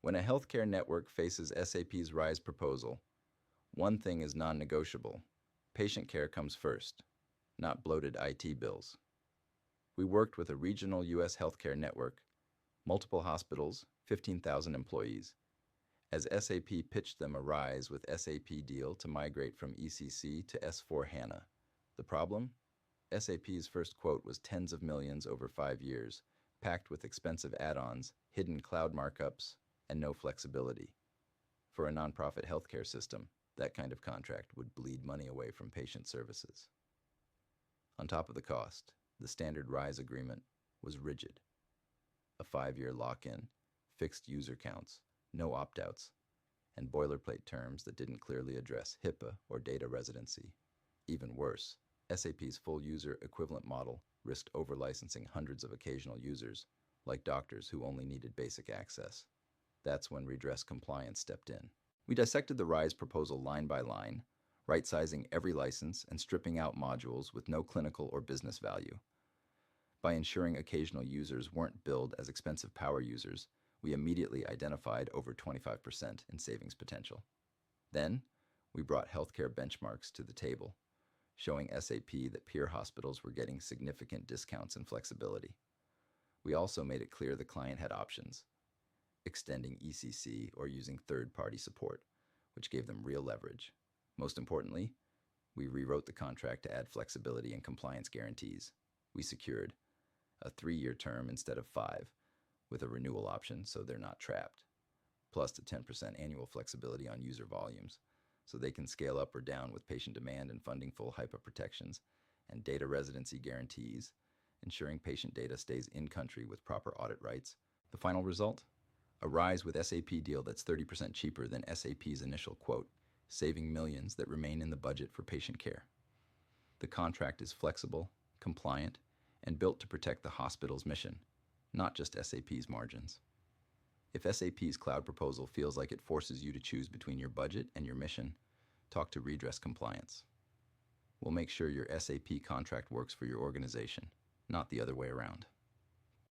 When a healthcare network faces SAP's RISE proposal, one thing is non-negotiable. Patient care comes first, not bloated IT bills. We worked with a regional U.S. healthcare network, multiple hospitals, 15,000 employees, as SAP pitched them a RISE with SAP deal to migrate from ECC to S/4HANA. The problem? SAP's first quote was tens of millions over 5 years, packed with expensive add-ons, hidden cloud markups, and no flexibility. For a nonprofit healthcare system, that kind of contract would bleed money away from patient services. On top of the cost, the standard RISE agreement was rigid. A 5-year lock-in, fixed user counts, no opt-outs, and boilerplate terms that didn't clearly address HIPAA or data residency. Even worse, SAP's full user equivalent model risked over-licensing hundreds of occasional users, like doctors who only needed basic access. That's when Redress compliance stepped in. We dissected the RISE proposal line by line, right-sizing every license and stripping out modules with no clinical or business value. By ensuring occasional users weren't billed as expensive power users, we immediately identified over 25% in savings potential. Then, we brought healthcare benchmarks to the table, showing SAP that peer hospitals were getting significant discounts and flexibility. We also made it clear the client had options, extending ECC or using third-party support, which gave them real leverage. Most importantly, we rewrote the contract to add flexibility and compliance guarantees. We secured a 3-year term instead of 5, with a renewal option so they're not trapped, plus a 10% annual flexibility on user volumes, so they can scale up or down with patient demand and funding full HIPAA protections, and data residency guarantees, ensuring patient data stays in country with proper audit rights. The final result? A RISE with SAP deal that's 30% cheaper than SAP's initial quote, saving millions that remain in the budget for patient care. The contract is flexible, compliant, and built to protect the hospital's mission, not just SAP's margins. If SAP's cloud proposal feels like it forces you to choose between your budget and your mission, talk to Redress Compliance. We'll make sure your SAP contract works for your organization, not the other way around.